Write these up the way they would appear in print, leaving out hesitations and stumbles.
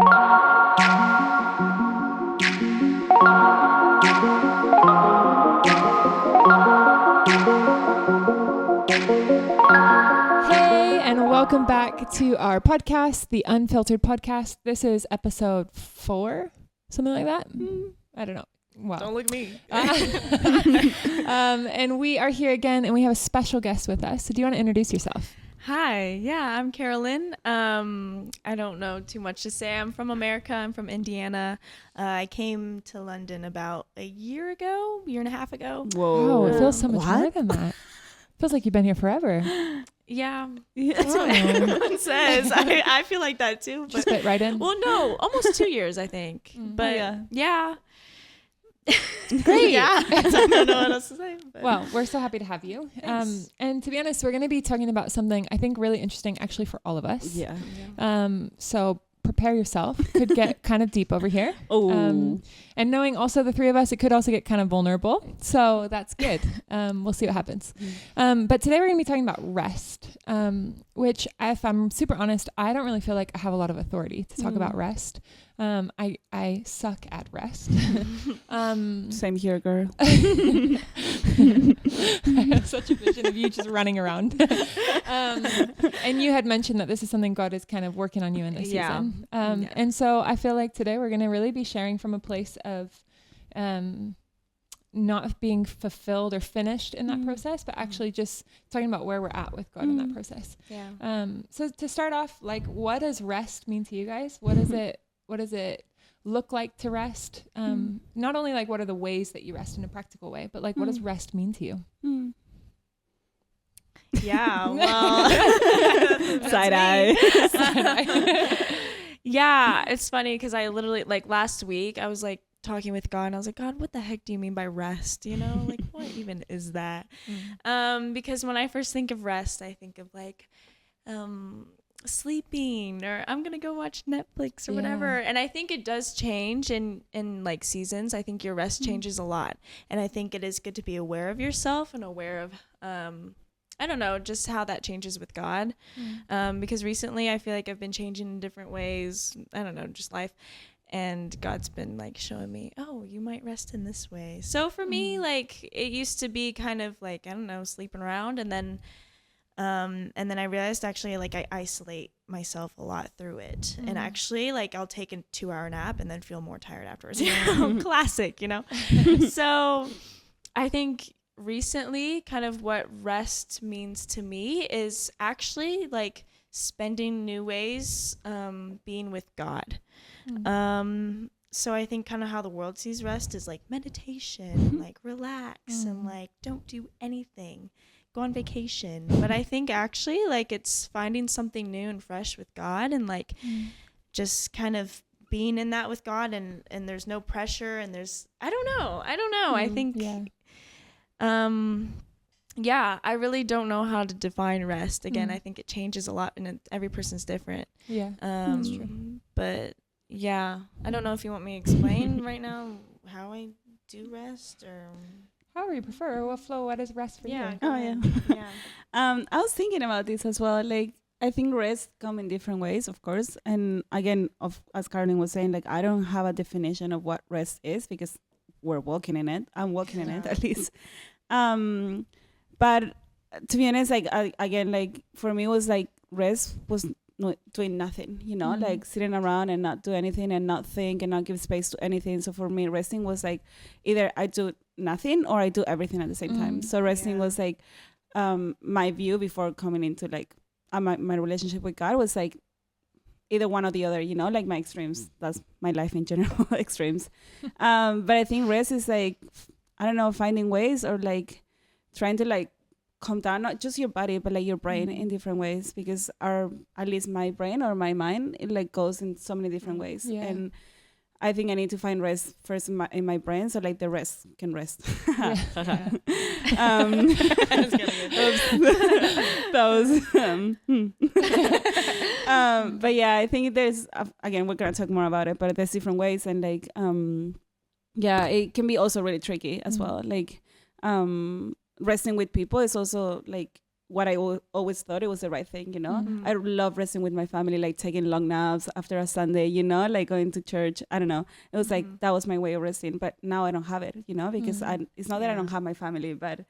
Welcome back to our podcast, the Unfiltered Podcast. This is episode 4, something like that. I don't know. Wow. Don't look at me. And we are here again, and we have a special guest with us. So do you want to introduce yourself? Hi. Yeah, I'm Carolyn. I don't know too much to say. I'm from America. I'm from Indiana. I came to London about a year and a half ago. Whoa. It feels so much more than that. Feels like you've been here forever. Yeah, that's what everyone says. I feel like that too. But, just fit right in. Well, no, almost 2 years, I think. But yeah. Great. Yeah. I don't know what else to say. But. Well, we're so happy to have you. And to be honest, we're going to be talking about something I think really interesting, actually, for all of us. Yeah. So prepare yourself. Could get kind of deep over here. And knowing also the three of us, it could also get kind of vulnerable. So that's good. We'll see what happens. But today we're going to be talking about rest, which, if I'm super honest, I don't really feel like I have a lot of authority to talk about rest. I suck at rest. Same here, girl. I have such a vision of you just running around. And you had mentioned that this is something God is kind of working on you in this season. And so I feel like today we're going to really be sharing from a place of not being fulfilled or finished in that process, but actually just talking about where we're at with God in that process. So to start off, like, what does rest mean to you guys? What does it look like to rest? Not only like what are the ways that you rest in a practical way, but like what does rest mean to you? Yeah, well, side eye. Yeah, it's funny because I literally, like, last week I was like talking with God and I was like, God, what the heck do you mean by rest? You know, like, what even is that? Because when I first think of rest, I think of like sleeping, or I'm gonna go watch Netflix or whatever. And I think it does change in like seasons. I think your rest changes a lot, and I think it is good to be aware of yourself and aware of I don't know, just how that changes with God. Because recently I feel like I've been changing in different ways. I don't know, just life. And God's been like showing me, oh, you might rest in this way. So for me, like, it used to be kind of like, I don't know, sleeping around. And then I realized actually, like, I isolate myself a lot through it. And actually, like, I'll take a 2-hour nap and then feel more tired afterwards. Classic, you know? So I think recently kind of what rest means to me is actually like spending new ways being with God. So I think kind of how the world sees rest is like meditation, like relax and like don't do anything, go on vacation. But I think actually like it's finding something new and fresh with God, and like just kind of being in that with God, and there's no pressure, and there's I don't know. I think I really don't know how to define rest. Again, I think it changes a lot, and every person's different. That's true. But yeah, I don't know if you want me to explain right now how I do rest, or however you prefer. Well, Flo, what is rest for you? Yeah. I was thinking about this as well. Like, I think rest come in different ways, of course. And again, as Carolyn was saying, like, I don't have a definition of what rest is because we're walking in it. I'm walking in it at least. But to be honest, like, again, like, for me, it was like rest was not doing nothing, you know, like sitting around and not do anything and not think and not give space to anything. So for me, resting was like either I do nothing or I do everything at the same time. So resting was like my view before coming into like my relationship with God was like either one or the other, you know, like my extremes. That's my life in general, extremes. But I think rest is like, I don't know, finding ways or like trying to like calm down, not just your body, but like your brain in different ways, because at least my brain or my mind, it like goes in so many different ways. And I think I need to find rest first in my brain, so like the rest can rest. That was but yeah, I think there's again, we're gonna talk more about it, but there's different ways, and like it can be also really tricky as well. Like resting with people is also like what I always thought it was the right thing, you know. I love resting with my family, like taking long naps after a Sunday, you know, like going to church. I don't know. It was like, that was my way of resting. But now I don't have it, you know, because it's not that I don't have my family, but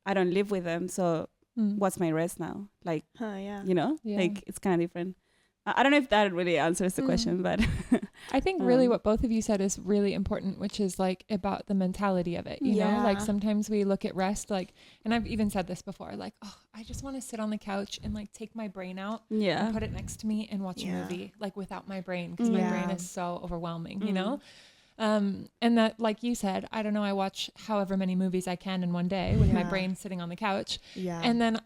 I don't live with them. So what's my rest now? Like, you know, like it's kind of different. I don't know if that really answers the question, but I think really what both of you said is really important, which is like about the mentality of it, you know, like sometimes we look at rest, like, and I've even said this before, like, oh, I just want to sit on the couch and like take my brain out and put it next to me and watch a movie, like without my brain, because my brain is so overwhelming, you know? And that, like you said, I don't know, I watch however many movies I can in one day with my brain sitting on the couch. And then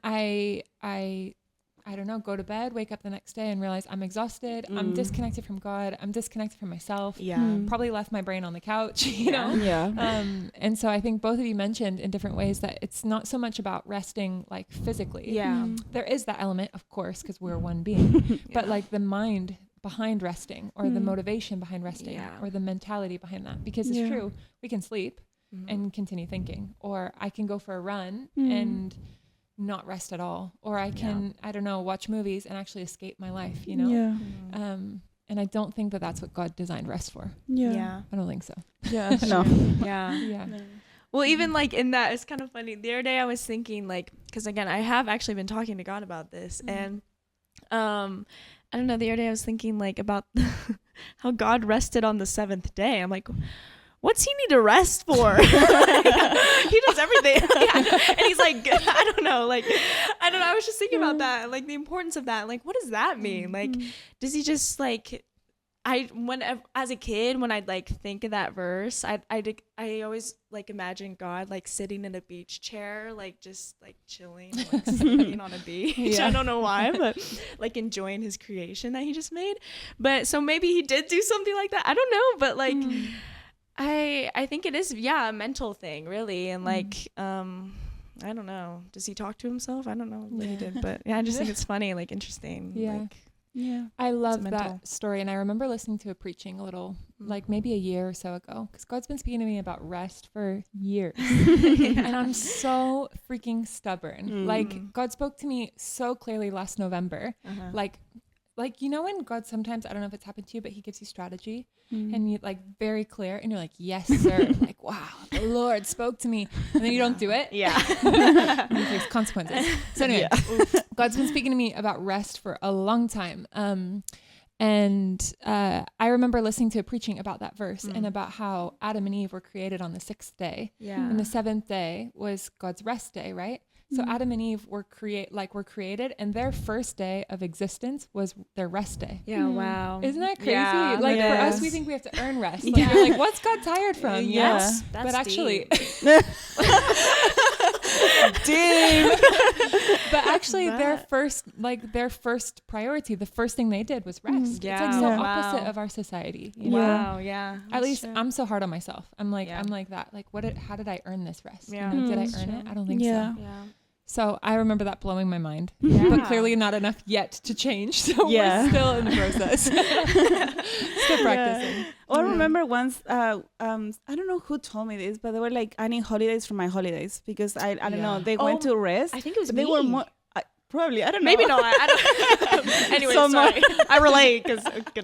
I don't know, go to bed, wake up the next day and realize I'm exhausted. I'm disconnected from God. I'm disconnected from myself. Probably left my brain on the couch, you know? And so I think both of you mentioned in different ways that it's not so much about resting like physically. There is that element, of course, because we're one being, but like the mind behind resting or the motivation behind resting or the mentality behind that, because it's true. We can sleep and continue thinking, or I can go for a run and not rest at all, or I can I don't know, watch movies and actually escape my life, you know. And I don't think that that's what God designed rest for. I don't think so. Well, even like in that, it's kind of funny. The other day I was thinking, like, because again, I have actually been talking to God about this, and I don't know, the other day I was thinking like about how God rested on the seventh day. I'm like, what's he need to rest for? He does everything. And he's like, I don't know. I was just thinking about that, like the importance of that. Like, what does that mean? Like, does he just like, as a kid, when I'd like think of that verse, I always like imagine God like sitting in a beach chair, like just like chilling, like sleeping on a beach. I don't know why, but like enjoying his creation that he just made. But so maybe he did do something like that. I don't know, but like, I think it is, a mental thing, really. And like, I don't know. Does he talk to himself? I don't know what he did, but I just think it's funny, like interesting. Like, I love that story. And I remember listening to a preaching a little, like maybe a year or so ago, because God's been speaking to me about rest for years. And I'm so freaking stubborn. Like God spoke to me so clearly last November, like, you know, when God sometimes, I don't know if it's happened to you, but he gives you strategy and you like very clear and you're like, yes, sir. Like, wow, the Lord spoke to me. And then you don't do it. And there's consequences. So anyway, God's been speaking to me about rest for a long time. And I remember listening to a preaching about that verse and about how Adam and Eve were created on the 6th day. And the 7th day was God's rest day, right? So Adam and Eve were created, and their first day of existence was their rest day. Wow. Isn't that crazy? For us, we think we have to earn rest. Like, you're like, what's God tired from? Yes. But actually, but actually their first priority, the first thing they did was rest. It's like so opposite of our society. You know? At least I'm so hard on myself. I'm like that. Like, how did I earn this rest? You know, did I earn it? I don't think so. So I remember that blowing my mind, but clearly not enough yet to change. So we're still in the process, still practicing. Well, I remember once, I don't know who told me this, but they were like, I need holidays from my holidays because I don't know, they went to rest. I think it was me. They were more, probably, I don't know. Maybe not. I don't. Anyway, sorry. I relate because okay.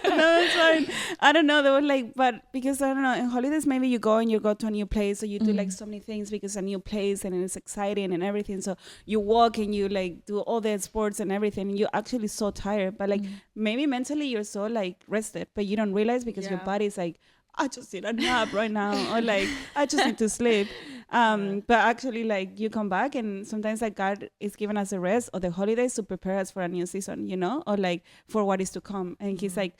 No, it's fine. I don't know. They were like, but because I don't know, in holidays maybe you go to a new place, so you do like so many things because it's a new place and it's exciting and everything. So you walk and you like do all the sports and everything. And you're actually so tired, but like maybe mentally you're so like rested, but you don't realize because your body's like, I just need a nap right now, or like I just need to sleep. But actually, like you come back, and sometimes like God is giving us a rest or the holidays to prepare us for a new season, you know, or like for what is to come. And He's like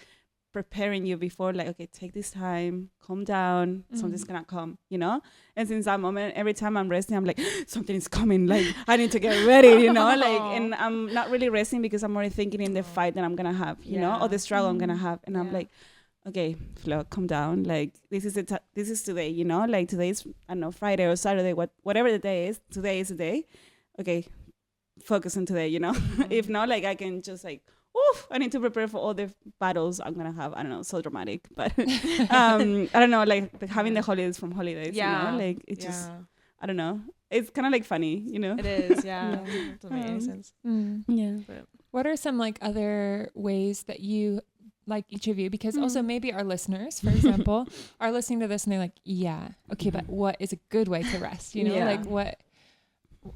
preparing you before, like, okay, take this time, calm down, something's gonna come, you know. And since that moment, every time I'm resting, I'm like, something is coming, like I need to get ready, you know, like. And I'm not really resting because I'm already thinking in the fight that I'm gonna have, you know, or the struggle I'm gonna have, and I'm like, okay, Flo, calm down. Like this is today, you know. Like today's, I don't know, Friday or Saturday, whatever the day is. Today is the day. Okay, focus on today, you know. If not, like I can just like, oof, I need to prepare for all the battles I'm gonna have. I don't know, so dramatic, but I don't know, like having the holidays from holidays, you know, like it just, I don't know. it's kind of like funny, It is, yeah. It doesn't make any sense. Yeah. But What are some like other ways that you, like each of you, because also maybe our listeners, for example, are listening to this and they're like, yeah, okay, but what is a good way to rest? Like what,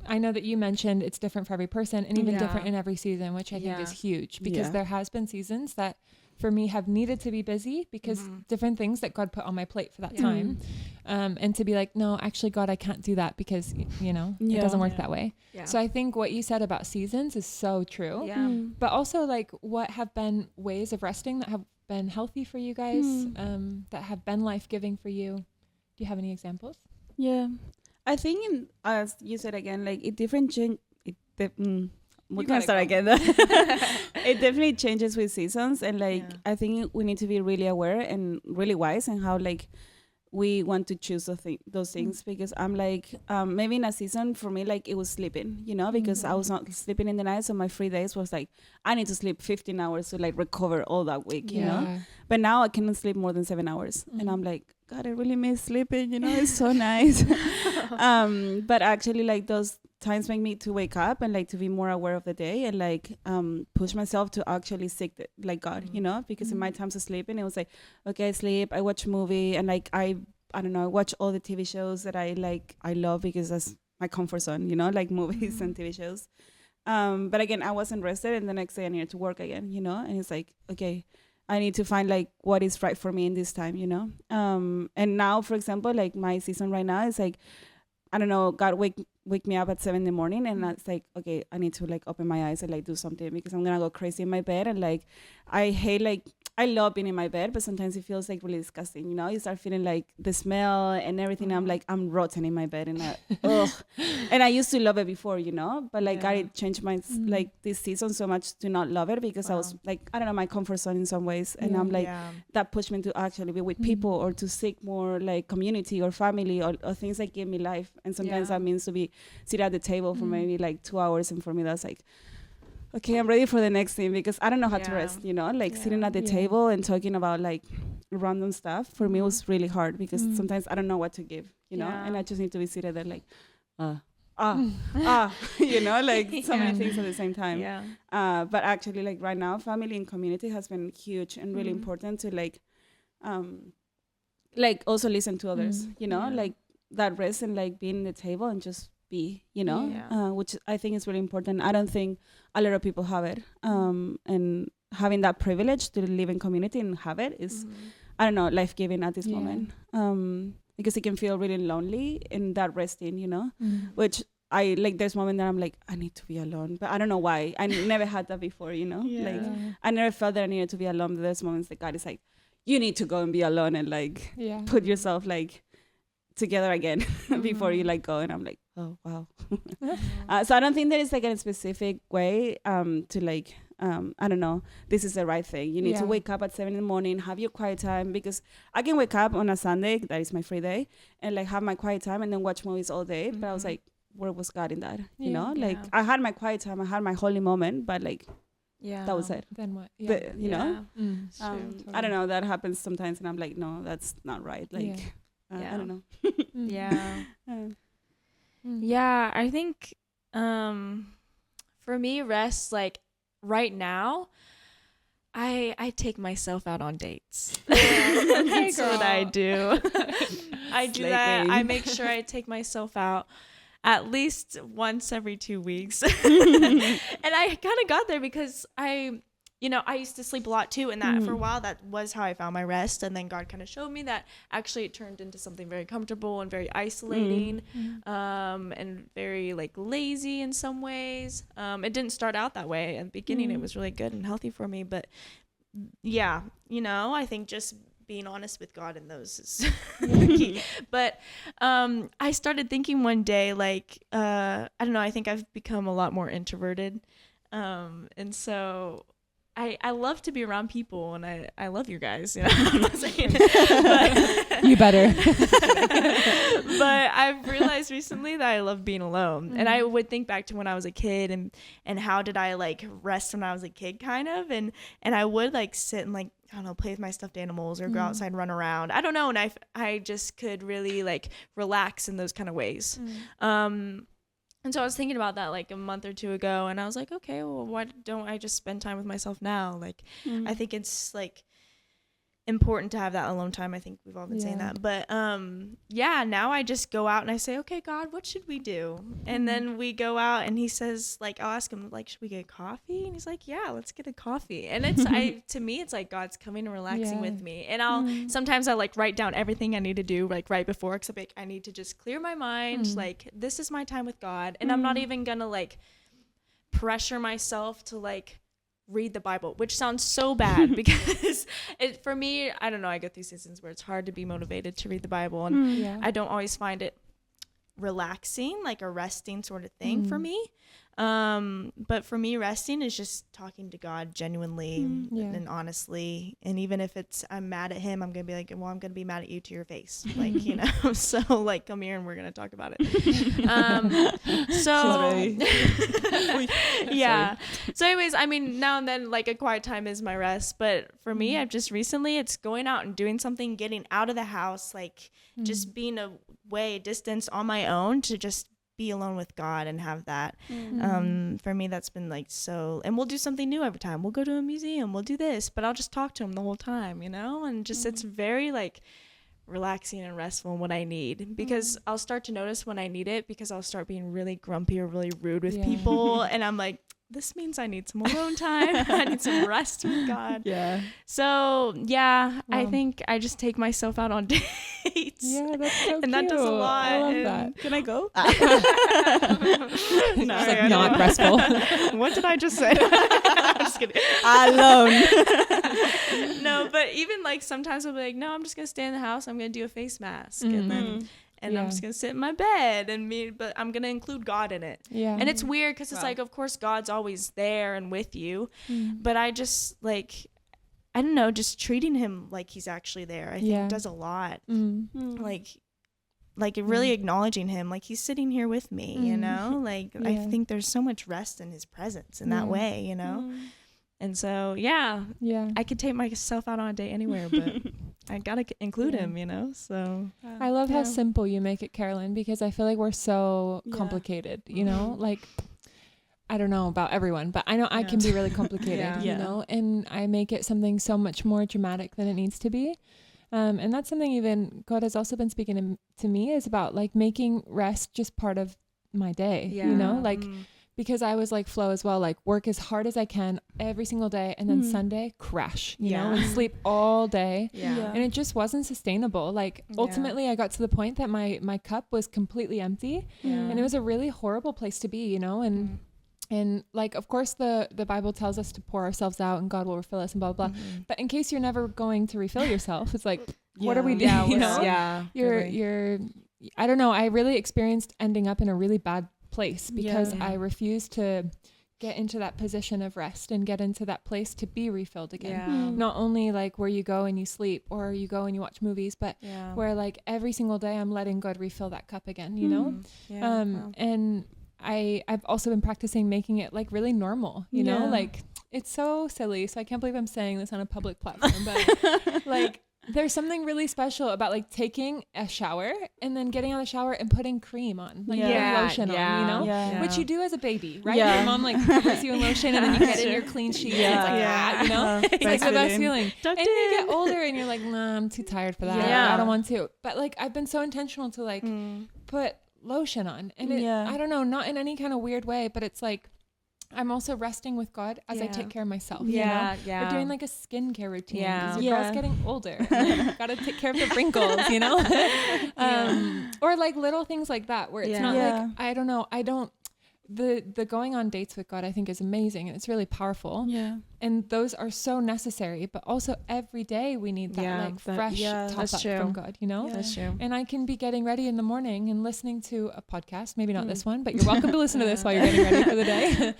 I know that you mentioned it's different for every person and even different in every season, which I think is huge, because there has been seasons that for me have needed to be busy because different things that God put on my plate for that time. And to be like, no, actually, God, I can't do that because, it doesn't work that way. Yeah. So I think what you said about seasons is so true. Yeah. But also like what have been ways of resting that have been healthy for you guys, that have been life-giving for you? Do you have any examples? Yeah. I think, as you said again, like it different we can start again. It definitely changes with seasons, and like I think we need to be really aware and really wise in how like we want to choose those things, because I'm like maybe in a season for me like it was sleeping, because I was not sleeping in the night, so my free days was like I need to sleep 15 hours to like recover all that week, you know. But now I cannot sleep more than 7 hours, and I'm like, God, I really miss sleeping, it's so nice. But actually like those times make me to wake up and like to be more aware of the day and like push myself to actually seek like God, because in my times of sleeping it was like, okay, I sleep, I watch a movie, and like I don't know, I watch all the TV shows that I love because that's my comfort zone, like movies and TV shows. But again, I wasn't rested, and the next day I needed to work again, and it's like, okay, I need to find like what is right for me in this time, and now, for example, like my season right now is like, I don't know, God wake me up at 7 a.m, and that's like, okay, I need to like open my eyes and like do something, because I'm gonna go crazy in my bed. And like I love being in my bed, but sometimes it feels like really disgusting, you start feeling like the smell and everything. I'm like, I'm rotten in my bed, and and I used to love it before, but like I changed my like this season so much to not love it, because I was like, I don't know, my comfort zone in some ways, and I'm like that pushed me to actually be with people or to seek more like community or family or things that give me life. And sometimes that means to be sit at the table for maybe like 2 hours, and for me that's like, okay, I'm ready for the next thing, because I don't know how to rest, like sitting at the table and talking about like random stuff for me was really hard, because sometimes I don't know what to give, and I just need to be seated there like like so many things at the same time. But actually like right now family and community has been huge and really important to like also listen to others, like that rest and like being at the table and just be, which I think is really important. I don't think a lot of people have it, and having that privilege to live in community and have it is I don't know, life-giving at this moment, because it can feel really lonely in that resting, which I like. There's moments that I'm like, I need to be alone, but I don't know why. I never had that before, like I never felt that I needed to be alone. But there's moments that God is like, you need to go and be alone and like put yourself like together again before you like go. And I'm like, oh wow. So I don't think there is like a specific way to like I don't know, this is the right thing. You need to wake up at 7 a.m, have your quiet time, because I can wake up on a Sunday, that is my free day, and like have my quiet time and then watch movies all day. But I was like, where was God in that? Like I had my quiet time, I had my holy moment, but like that was it. Then what? I don't know, that happens sometimes, and I'm like, no, that's not right. Like I don't know. I think for me, rest, like right now I take myself out on dates. That's what I do. I do that. I make sure I take myself out at least once every 2 weeks. And I kind of got there because I used to sleep a lot too, and that for a while that was how I found my rest. And then God kind of showed me that actually it turned into something very comfortable and very isolating, and very like lazy in some ways. It didn't start out that way in the beginning. It was really good and healthy for me, but I think just being honest with God in those is key. But I started thinking one day, like I don't know, I think I've become a lot more introverted, and so I love to be around people, and I love you guys. You know, I'm not saying it, but you better. But I've realized recently that I love being alone. And I would think back to when I was a kid and how did I like rest when I was a kid kind of. And I would like sit and like, I don't know, play with my stuffed animals or go outside and run around. I don't know. And I just could really like relax in those kind of ways. And so I was thinking about that like a month or two ago, and I was like, okay, well, why don't I just spend time with myself now? Like, I think it's like important to have that alone time. I think we've all been saying that, but now I just go out and I say, okay, God, what should we do? And then we go out, and he says, like, I'll ask him, like, should we get coffee? And he's like, yeah, let's get a coffee. And it's to me it's like God's coming and relaxing with me. And I'll sometimes I like write down everything I need to do like right before, because like I need to just clear my mind, like this is my time with God, and I'm not even gonna like pressure myself to like read the Bible, which sounds so bad because it, for me, I don't know, I go through seasons where it's hard to be motivated to read the Bible, and I don't always find it relaxing, like a resting sort of thing for me. But for me, resting is just talking to God genuinely and honestly. And even if it's I'm mad at him, I'm gonna be like, well, I'm gonna be mad at you to your face, like, you know. So like, come here and we're gonna talk about it. Yeah. So anyways, I mean, now and then like a quiet time is my rest, but for me, I've just recently, it's going out and doing something, getting out of the house, like just being away, distance on my own to just be alone with God and have that. For me, that's been like so, and we'll do something new every time. We'll go to a museum, we'll do this, but I'll just talk to him the whole time, you know, and just it's very like relaxing and restful and what I need, because I'll start to notice when I need it, because I'll start being really grumpy or really rude with people, and I'm like, this means I need some alone time. I need some rest with God. Yeah. So I think I just take myself out on dates. Yeah, that's so cute. And that does a lot. I love that. Can I go? No, it's like not restful. What did I just say? I'm just kidding. Alone. No, but even like sometimes I'll be like, no, I'm just gonna stay in the house. I'm gonna do a face mask, and then. And I'm just going to sit in my bed but I'm going to include God in it. Yeah. And it's weird because it's like, of course, God's always there and with you. But I just like, I don't know, just treating him like he's actually there, I think does a lot. Like really acknowledging him, like he's sitting here with me, you know, like I think there's so much rest in his presence in that way, you know? And so, I could take myself out on a date anywhere, but I gotta include him, you know. So I love how simple you make it, Carolyn, because I feel like we're so complicated, you know. Like, I don't know about everyone, but I know I can be really complicated, you know. And I make it something so much more dramatic than it needs to be. And that's something even God has also been speaking to me, is about like making rest just part of my day, you know, like. Because I was like Flo as well, like work as hard as I can every single day, and then Sunday crash, you know, and sleep all day. And it just wasn't sustainable. Like ultimately I got to the point that my cup was completely empty, and it was a really horrible place to be, you know. And like, of course the Bible tells us to pour ourselves out and God will refill us and blah, blah, blah. But in case you're never going to refill yourself, it's like, what are we doing? You know, you're, I don't know. I really experienced ending up in a really bad place because I refused to get into that position of rest and get into that place to be refilled again. Not only like where you go and you sleep or you go and you watch movies, but where like every single day I'm letting God refill that cup again, you know? And I've also been practicing making it like really normal, you know, like it's so silly. So I can't believe I'm saying this on a public platform, but like there's something really special about like taking a shower and then getting out of the shower and putting cream on, like putting lotion on, you know, which you do as a baby, right? Your mom like covers you in lotion and then you get in your clean sheets. It's like, you know, it's like the best feeling. And you get older and you're like, nah, I'm too tired for that. I don't want to. But like, I've been so intentional to like put lotion on, and it, I don't know, not in any kind of weird way, but it's like, I'm also resting with God as I take care of myself. You know? We're doing like a skincare routine because your girl's getting older. Like, gotta take care of the wrinkles, you know? Or like little things like that where it's not like, I don't know, the going on dates with God, I think, is amazing, and it's really powerful. Yeah. And those are so necessary, but also every day we need that fresh top up from God, you know? Yeah. That's true. And I can be getting ready in the morning and listening to a podcast, maybe not this one, but you're welcome to listen to this while you're getting ready for the day.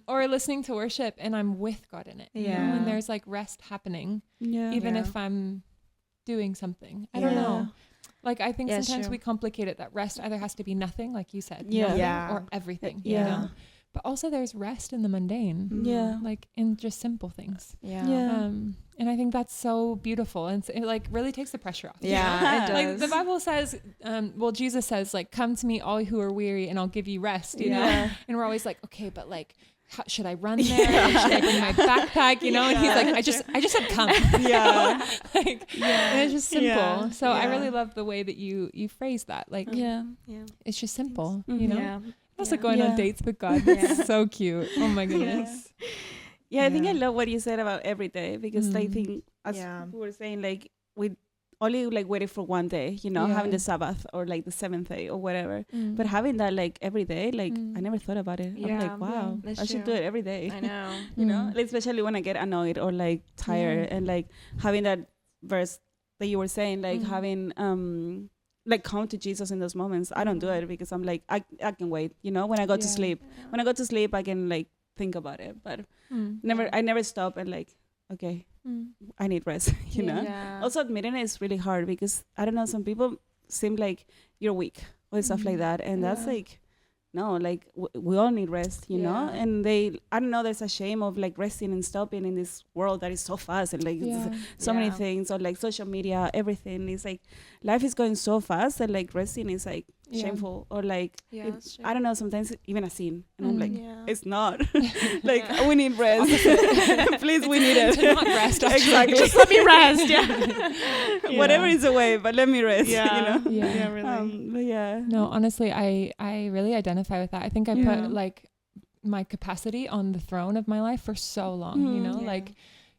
Or listening to worship, and I'm with God in it. Yeah. You know? And there's like rest happening, even if I'm doing something. I don't know. Like, I think sometimes we complicate it, that rest either has to be nothing, like you said, nothing, or everything, you know? But also there's rest in the mundane. Yeah. Like in just simple things. Yeah. And I think that's so beautiful. And it like really takes the pressure off. Yeah, it does. Like the Bible says, Jesus says, like, come to me all who are weary and I'll give you rest, you know? And we're always like, okay, but like, how, should I run there? Like, should I bring my backpack? You know? And he's like, I just said come. And it's just simple. So I really love the way that you phrase that. Like, it's just simple, you know? Also going on dates with God. That's so cute. Oh my goodness. I think I love what you said about every day, because I think, as we were saying, like, we only like waiting for one day, you know, having the Sabbath or like the 7th day or whatever. But having that like every day, like I never thought about it. I'm like, wow, I should do it every day. I know. You know, like, especially when I get annoyed or like tired, and like having that verse that you were saying, like having like come to Jesus in those moments. I don't do it because I'm like, I can wait, you know, when I go to sleep. When I go to sleep, I can like think about it, but I never stop and like, okay, I need rest, you know? Also admitting it is really hard, because I don't know, some people seem like you're weak or stuff like that. And that's like, no, like we all need rest, you know? And I don't know, there's a shame of like resting and stopping in this world that is so fast, and like so many things, or like social media, everything is like, life is going so fast that like resting is like shameful, or like I don't know, sometimes even a sin, and I'm like, it's not. Like, we need rest. Please, we need it. To not rest, exactly. Just let me rest. Whatever is away, but let me rest. You know. Really. But no, honestly, I really identify with that. I think I put like my capacity on the throne of my life for so long, you know, like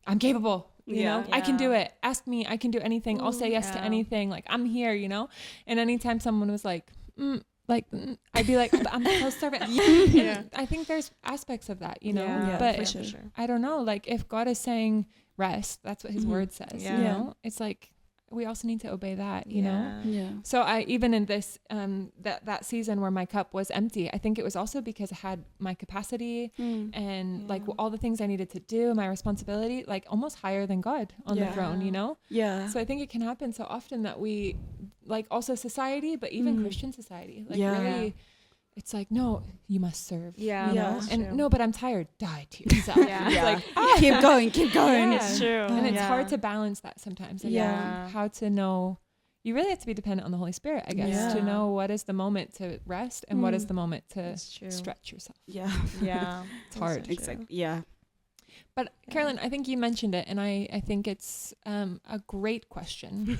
I'm capable. You know, I can do it. Ask me. I can do anything. I'll say yes to anything. Like, I'm here, you know? And anytime someone was like, I'd be like, I'm a close servant. And I think there's aspects of that, you know? But for sure. I don't know. Like, if God is saying rest, that's what his word says, you know? It's like, we also need to obey that, you know? So I, even in this, that season where my cup was empty, I think it was also because I had my capacity and like all the things I needed to do, my responsibility, like almost higher than God on the throne, you know? So I think it can happen so often that we, like, also society, but even Christian society, like really, it's like, no, you must serve. You know? And no, but I'm tired. Die to yourself. It's like, keep going. It's true. And it's hard to balance that sometimes. How to know, you really have to be dependent on the Holy Spirit, I guess, to know what is the moment to rest and what is the moment to stretch yourself. It's hard. Exactly. But Carolyn, I think you mentioned it, and I think it's a great question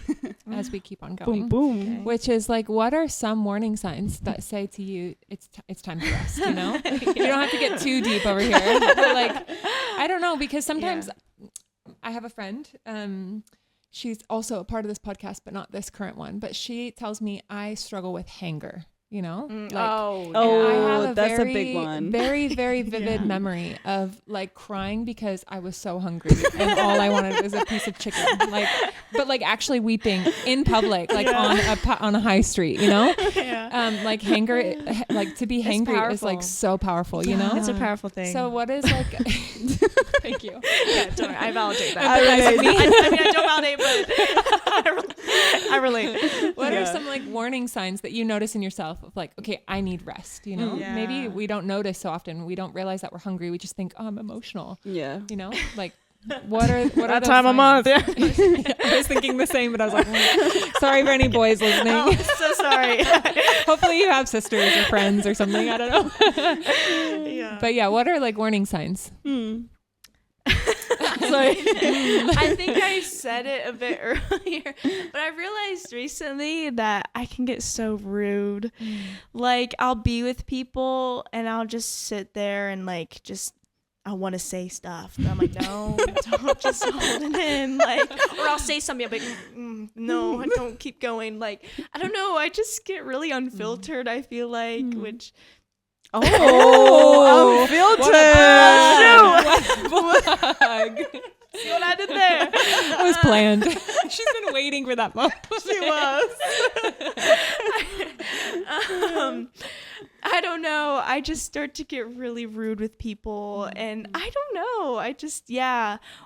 as we keep on going. Boom. Which is like, what are some warning signs that say to you it's time to rest? You know, you don't have to get too deep over here, but like, I don't know, because sometimes I have a friend. She's also a part of this podcast, but not this current one. But she tells me I struggle with hanger. You know, I have that's a big one. Very, very vivid memory of like crying because I was so hungry and all I wanted was a piece of chicken. Like, but like actually weeping in public, like on a high street. You know, like hanger, like to be hangry is like so powerful. You know, it's a powerful thing. So what is like? Thank you. Don't worry, I validate that. I mean, I don't validate, but I relate. What are some like warning signs that you notice in yourself of like, okay, I need rest, you know? Maybe we don't notice so often. We don't realize that we're hungry. We just think, oh, I'm emotional. You know, like what are that time of month? I was thinking the same, but I was like, sorry for any boys listening. Oh, so sorry. Hopefully you have sisters or friends or something. I don't know. But yeah, what are like warning signs? Sorry. I think I said it a bit earlier, but I realized recently that I can get so rude. Like, I'll be with people and I'll just sit there and like I want to say stuff, but I'm like, no, don't, just hold it in. Like, or I'll say something, I'm like, no, don't keep going. Like, I don't know, I just get really unfiltered, I feel like, which Oh, Unfiltered. See what I did there? It was planned. She's been waiting for that moment. She was. I don't know. I just start to get really rude with people, and I don't know. I just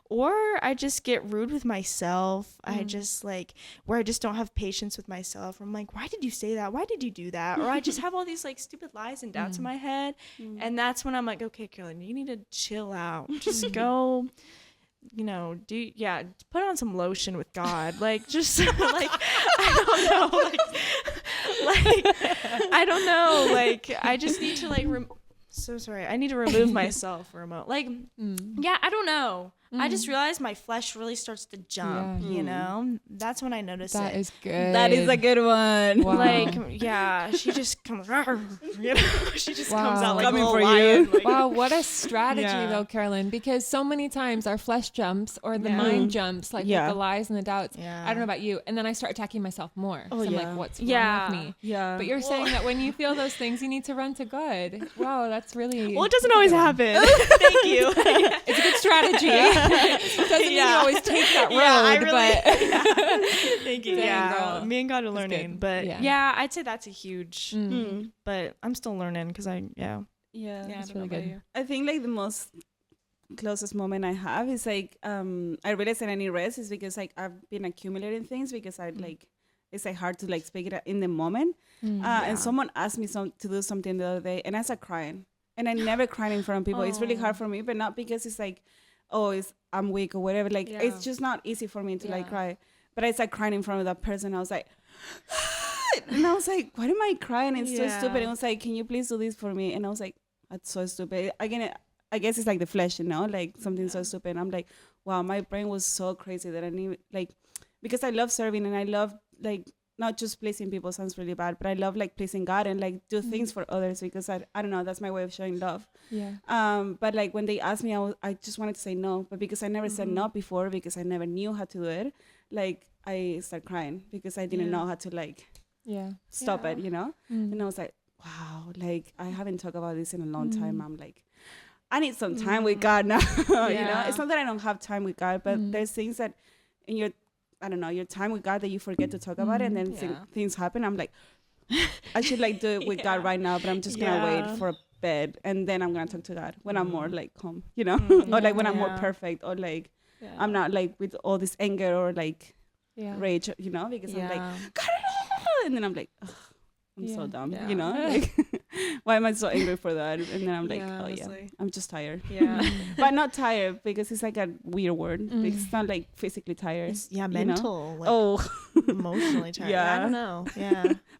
or I just get rude with myself. I just like where I just don't have patience with myself. I'm like, why did you say that? Why did you do that? Or I just have all these like stupid lies and doubts in my head, and that's when I'm like, okay, Carolyn, you need to chill out. Just go. Put on some lotion with God. Like, just like, I don't know. I don't know. Like, I just need to like, I need to remove myself for a moment. Like, I don't know. I just realized my flesh really starts to jump, That's when I notice That it. is good. That is a good one. Wow. Like, she just comes, she just comes out like Coming a little for lion. you. Like, Wow, what a strategy though, Carolyn, because so many times our flesh jumps or the mind jumps, like with the lies and the doubts. Yeah. I don't know about you. And then I start attacking myself more. So I'm like, what's wrong with me? Yeah. But you're saying that when you feel those things, you need to run to God. Wow, that's really... well, it doesn't always happen. Thank you. It's a good strategy. Doesn't mean you always take that road, but... Thank you. Dang, girl. Me and God are learning. But I'd say that's a huge... But I'm still learning because Yeah, that's really good. I think like the most closest moment I have is like I realized that I need rest is because like I've been accumulating things because I like it's like hard to like speak it in the moment. And someone asked me to do something the other day, and I started crying, and I never cried in front of people. It's really hard for me, but not because it's like I'm weak or whatever. Like it's just not easy for me to like cry. But I started crying in front of that person. I was like. And I was like, why am I crying? It's so stupid. And it was like, can you please do this for me? And I was like, that's so stupid. Again, I guess it's like the flesh, like something so stupid. And I'm like, wow, my brain was so crazy that I need like, because I love serving and I love like, not just pleasing people sounds really bad, but I love like pleasing God and like do things for others because I don't know, that's my way of showing love. Yeah. But like when they asked me, I just wanted to say no, but because I never said no before, because I never knew how to do it, like I started crying because I didn't know how to like stop it, and I was like, wow, like I haven't talked about this in a long time. I'm like, I need some time with God now. It's not that I don't have time with God, but there's things that in your time with God that you forget to talk about it, and then things happen. I'm like, I should like do it with God right now, but I'm just gonna wait for a bed, and then I'm gonna talk to God when I'm more like calm, or like when I'm more perfect, or like I'm not like with all this anger or like rage, because I'm like, God, and then I'm like, ugh, I'm so dumb, like why am I so angry for that? And then I'm like, I'm just tired. But not tired because it's like a weird word. It's not like physically tired. It's, mental. Like, emotionally tired. I don't know.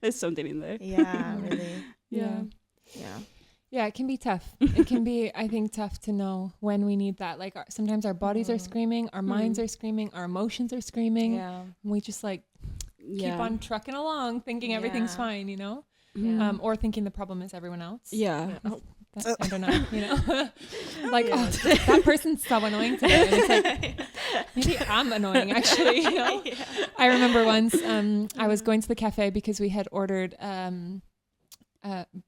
There's something in there. Really. Yeah, it can be tough. It can be, I think, tough to know when we need that. Like sometimes our bodies are screaming, our minds are screaming, our emotions are screaming. And we just like keep on trucking along thinking everything's fine, or thinking the problem is everyone else. I don't know, like, that person's so annoying today. And it's like, maybe I'm annoying, actually. I remember once I was going to the cafe because we had ordered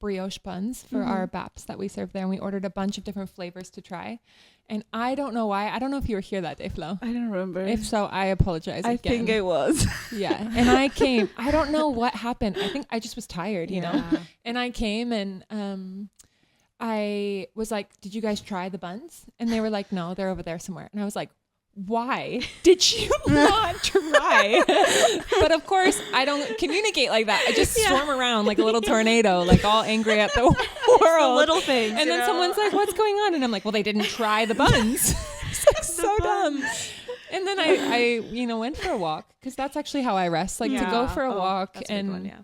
brioche buns for our BAPs that we serve there, and we ordered a bunch of different flavors to try. And I don't know why. I don't know if you were here that day, Flo. I don't remember. If so, I apologize again. I think I was. Yeah. And I came. I don't know what happened. I think I just was tired, you know? And I came and I was like, did you guys try the buns? And they were like, no, they're over there somewhere. And I was like, why did you not try? But of course, I don't communicate like that. I just storm around like a little tornado, like all angry at the world. The little things. And then someone's like, what's going on? And I'm like, well, they didn't try the buns. It's like so dumb. And then I went for a walk because that's actually how I rest. Like to go for a walk and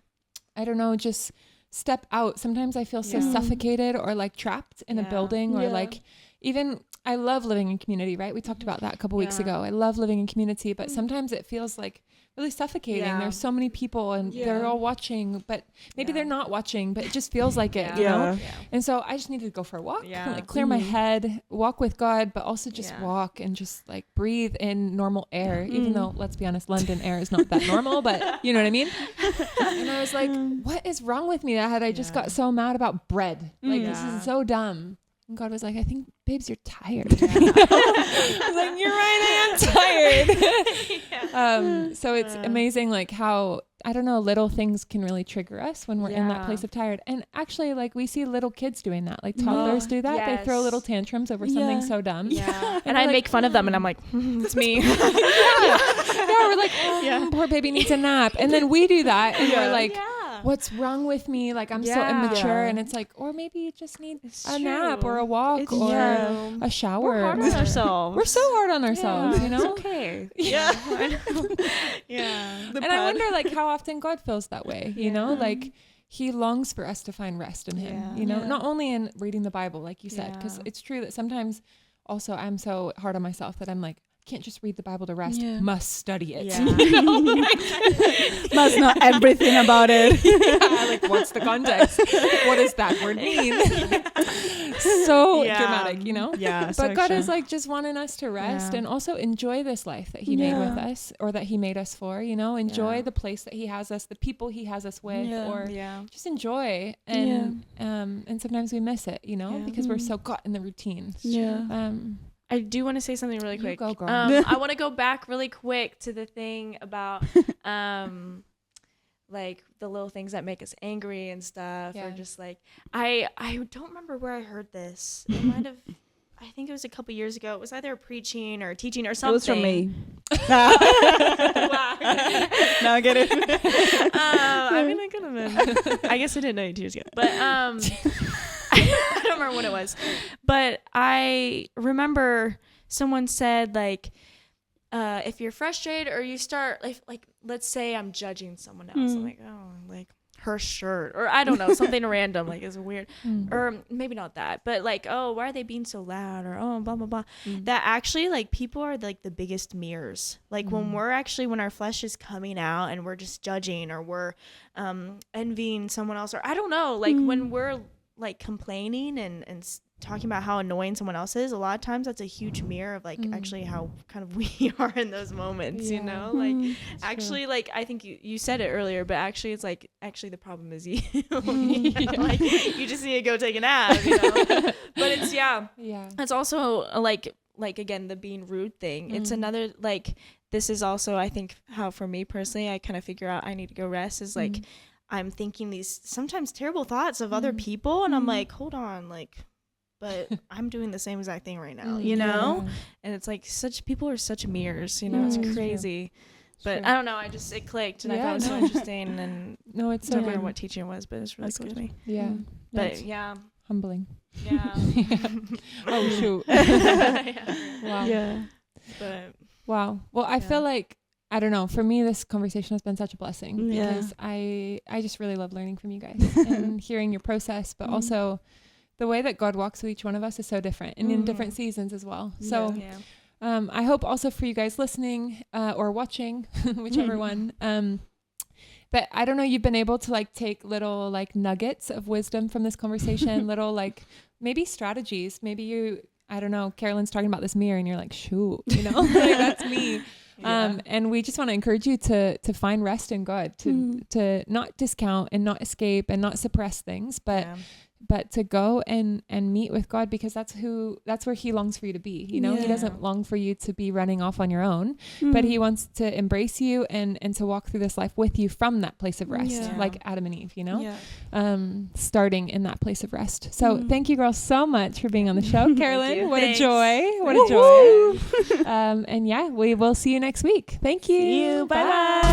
I don't know, just step out. Sometimes I feel so suffocated or like trapped in a building or like even I love living in community, right? We talked about that a couple weeks ago. I love living in community, but sometimes it feels like really suffocating. Yeah. There's so many people and they're all watching, but maybe they're not watching, but it just feels like it, you know? Yeah. And so I just needed to go for a walk, Yeah. like clear my head, walk with God, but also just walk and just like breathe in normal air, even though, let's be honest, London air is not that normal, but you know what I mean? And I was like, what is wrong with me that I just got so mad about bread? Like, this is so dumb. And God was like, I think, babes, you're tired. I was like, you're right, I am tired. So it's amazing, like how, I don't know, little things can really trigger us when we're in that place of tired. And actually, like we see little kids doing that, like toddlers do that. They throw little tantrums over something so dumb. Yeah. And I like, make fun of them and I'm like, it's me. We're like, poor baby needs a nap. And then we do that and we're like, what's wrong with me? Like I'm so immature. And it's like, or maybe you just need a nap or a walk or a shower. We're hard on ourselves. We're so hard on ourselves, you know? It's okay. And I wonder like how often God feels that way, you know? Like he longs for us to find rest in him, you know? Not only in reading the Bible, like you said, because it's true that sometimes also I'm so hard on myself that I'm like, can't just read the Bible to rest, must study it. You know? Must know everything about it. Like what's the context? What does that word mean? So dramatic, you know? Yeah. But God is like just wanting us to rest and also enjoy this life that he made with us or that he made us for, you know, enjoy the place that he has us, the people he has us with, or just enjoy. And sometimes we miss it, you know, because we're so caught in the routine. I do want to say something really quick. Go, girl. I want to go back really quick to the thing about like the little things that make us angry and stuff, or just like I don't remember where I heard this. It might have. I think it was a couple years ago. It was either preaching or teaching or something. It was from me. Wow. Now I get it. I mean, I could have been. I guess I didn't know you 2 years ago, but I don't remember what it was, but I remember someone said like, if you're frustrated or you start like let's say I'm judging someone else, I'm like, oh, like her shirt, or I don't know, something random, like is weird, or maybe not that, but like, oh, why are they being so loud, or oh, blah blah blah. That actually, like, people are like the biggest mirrors. Like when our flesh is coming out and we're just judging, or we're envying someone else, or I don't know, like when we're like complaining and talking about how annoying someone else is, a lot of times that's a huge mirror of like actually how kind of we are in those moments, you know, like actually true. Like I think you said it earlier, but actually it's like actually the problem is you. Like you just need to go take a nap, you know. But it's it's also like again the being rude thing. It's another, like, this is also I think how for me personally I kind of figure out I need to go rest is like I'm thinking these sometimes terrible thoughts of other people, and I'm like, hold on, like, but I'm doing the same exact thing right now, you know? And it's like people are such mirrors, you know? It's crazy. But I don't know, it clicked, and I thought it was so interesting, and it's I don't remember what teaching it was, but it's really cool to me. Yeah. But humbling. Yeah. Oh shoot. Wow. Yeah. But wow. Well, I feel like, I don't know, for me this conversation has been such a blessing because I just really love learning from you guys and hearing your process, but also the way that God walks with each one of us is so different and in different seasons as well. So I hope also for you guys listening or watching, whichever one, that, I don't know, you've been able to like take little like nuggets of wisdom from this conversation, little like maybe strategies. Maybe I don't know, Carolyn's talking about this mirror and you're like, shoot, you know, like that's me. And we just want to encourage you to find rest in God, to not discount and not escape and not suppress things, but to go and meet with God, because that's where he longs for you to be. You know, he doesn't long for you to be running off on your own, but he wants to embrace you and to walk through this life with you from that place of rest, like Adam and Eve, you know, starting in that place of rest. So thank you girls so much for being on the show. Carolyn, what a joy. What a joy. And we will see you next week. Thank you. See you. Bye.